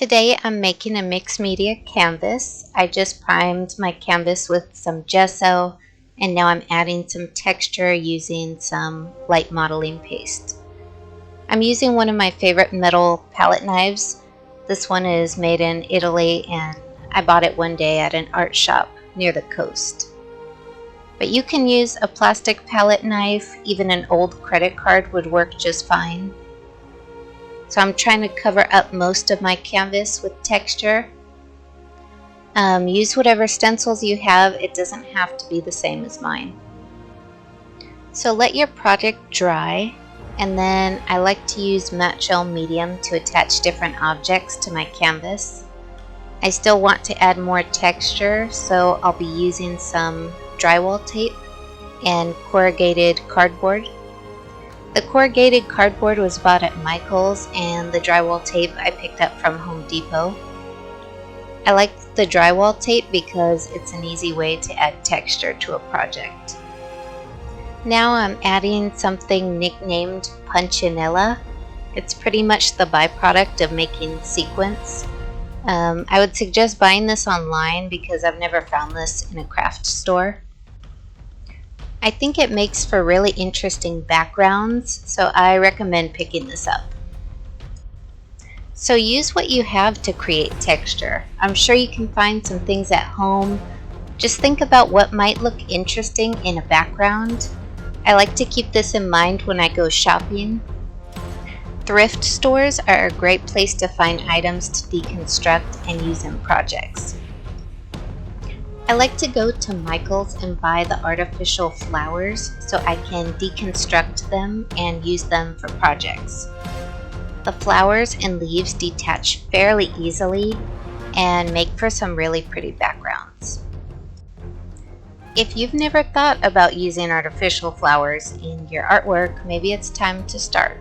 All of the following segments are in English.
Today I'm making a mixed media canvas. I just primed my canvas with some gesso and now I'm adding some texture using some light modeling paste. I'm using one of my favorite metal palette knives. This one is made in Italy and I bought it one day at an art shop near the coast. But you can use a plastic palette knife, even an old credit card would work just fine. So I'm trying to cover up most of my canvas with texture. Use whatever stencils you have, it doesn't have to be the same as mine. So let your project dry, and then I like to use matte gel medium to attach different objects to my canvas. I still want to add more texture, so I'll be using some drywall tape and corrugated cardboard. The corrugated cardboard was bought at Michael's and the drywall tape I picked up from Home Depot. I like the drywall tape because it's an easy way to add texture to a project. Now I'm adding something nicknamed Punchinella. It's pretty much the byproduct of making sequins. I would suggest buying this online because I've never found this in a craft store. I think it makes for really interesting backgrounds, so I recommend picking this up. So use what you have to create texture. I'm sure you can find some things at home. Just think about what might look interesting in a background. I like to keep this in mind when I go shopping. Thrift stores are a great place to find items to deconstruct and use in projects. I like to go to Michael's and buy the artificial flowers so I can deconstruct them and use them for projects. The flowers and leaves detach fairly easily and make for some really pretty backgrounds. If you've never thought about using artificial flowers in your artwork, maybe it's time to start.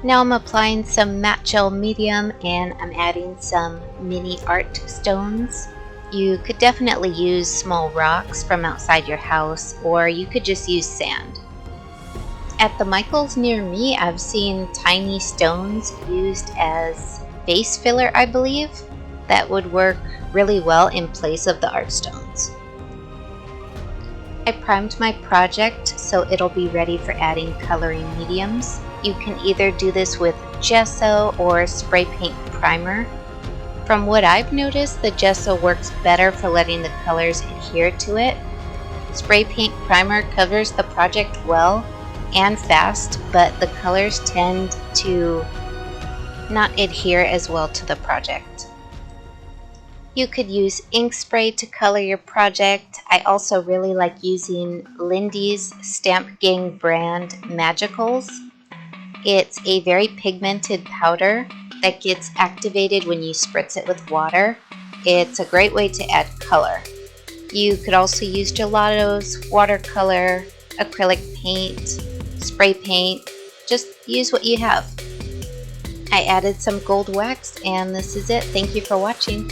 Now I'm applying some matte gel medium and I'm adding some mini art stones. You could definitely use small rocks from outside your house, or you could just use sand. At the Michael's near me, I've seen tiny stones used as base filler, I believe, that would work really well in place of the art stones. I primed my project so it'll be ready for adding coloring mediums. You can either do this with gesso or spray paint primer. From what I've noticed, the gesso works better for letting the colors adhere to it. Spray paint primer covers the project well and fast, but the colors tend to not adhere as well to the project. You could use ink spray to color your project. I also really like using Lindy's Stamp Gang brand Magicals. It's a very pigmented powder that gets activated when you spritz it with water. It's a great way to add color. You could also use gelatos, watercolor, acrylic paint, spray paint. Just use what you have. I added some gold wax and this is it. Thank you for watching.